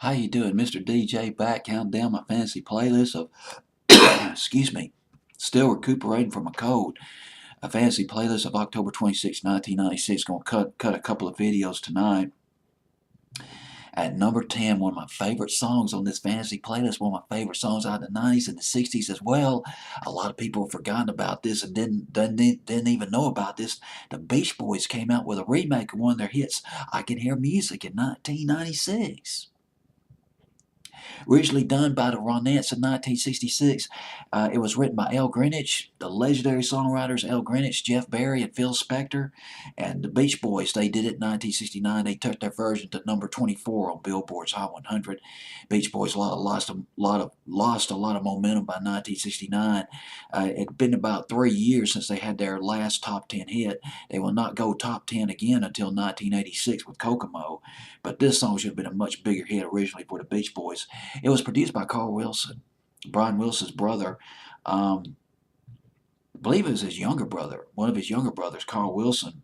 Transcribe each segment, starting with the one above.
How you doing? Mr. DJ back counting down my fantasy playlist of, excuse me, still recuperating from a cold. A fantasy playlist of October 26, 1996. Going to cut a couple of videos tonight. At number 10, one of my favorite songs on this fantasy playlist, one of my favorite songs out of the 90s and the 60s as well. A lot of people have forgotten about this and didn't even know about this. The Beach Boys came out with a remake of one of their hits, I Can Hear Music, in 1996. Originally done by the Ronettes in 1966, it was written by Al Greenwich, the legendary songwriters Al Greenwich, Jeff Barry, and Phil Spector. And the Beach Boys, they did it in 1969. They took their version to number 24 on Billboard's Hot 100. Beach Boys lost a lot of momentum by 1969. It had been about 3 years since they had their last top 10 hit. They will not go top 10 again until 1986 with Kokomo. But this song should have been a much bigger hit originally for the Beach Boys. It was produced by Carl Wilson, Brian Wilson's brother. I believe it was his younger brother, one of his younger brothers, Carl Wilson.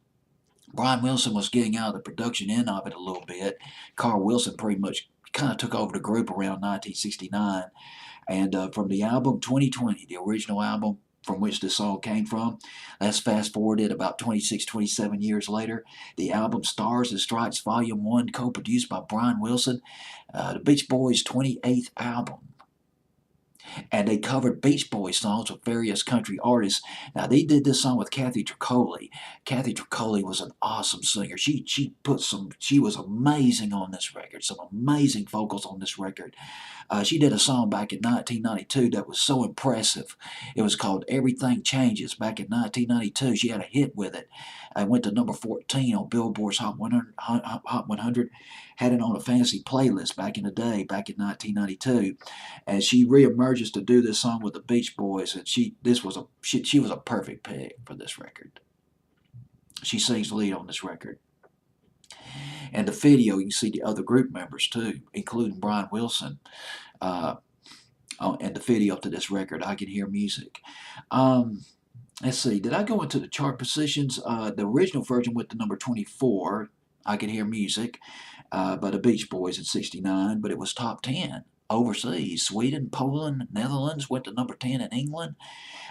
Brian Wilson was getting out of the production end of it a little bit. Carl Wilson pretty much kind of took over the group around 1969. And from the album 2020, the original album from which this song came from, let's fast forward it about 26, 27 years later. The album Stars and Stripes Volume 1, co-produced by Brian Wilson, the Beach Boys' 28th album. And they covered Beach Boys songs with various country artists. Now, they did this song with Kathy Troccoli. Kathy Troccoli was an awesome singer. She was amazing on this record, some amazing vocals on this record. She did a song back in 1992 that was so impressive. It was called Everything Changes back in 1992. She had a hit with it. I went to number 14 on Billboard's Hot 100, had it on a fantasy playlist back in the day, back in 1992. And she reemerges to do this song with the Beach Boys, and she was a perfect pick for this record. She sings lead on this record. And the video, you can see the other group members too, including Brian Wilson. And the video to this record, I Can Hear Music. Let's see, did I go into the chart positions? The original version went to number 24, I Can Hear Music, by the Beach Boys in 69, but it was top 10 overseas. Sweden, Poland, Netherlands went to number 10 in England.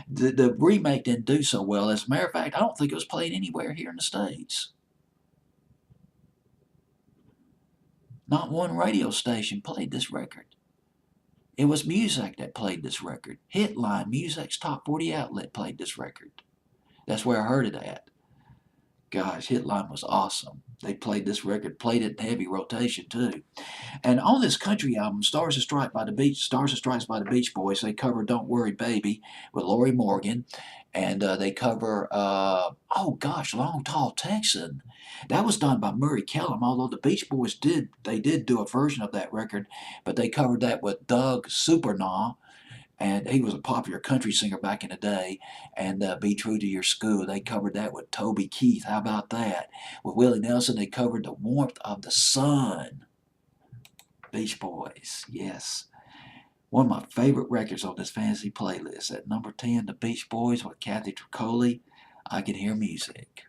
The remake didn't do so well. As a matter of fact, I don't think it was played anywhere here in the States. Not one radio station played this record. It was Muzak that played this record. Hitline, Muzak's top 40 outlet, played this record. That's where I heard it at. Gosh, Hitline was awesome. They played this record, played it in heavy rotation too. And on this country album, Stars and Stripes by the Beach Boys, they cover Don't Worry Baby with Lori Morgan. And they cover, Long Tall Texan. That was done by Murray Kellum, although the Beach Boys did do a version of that record, but they covered that with Doug Supernaw, and he was a popular country singer back in the day, and Be True to Your School. They covered that with Toby Keith. How about that? With Willie Nelson, they covered The Warmth of the Sun. Beach Boys, yes. One of my favorite records on this fantasy playlist. At number 10, The Beach Boys with Kathy Troccoli, I Can Hear Music.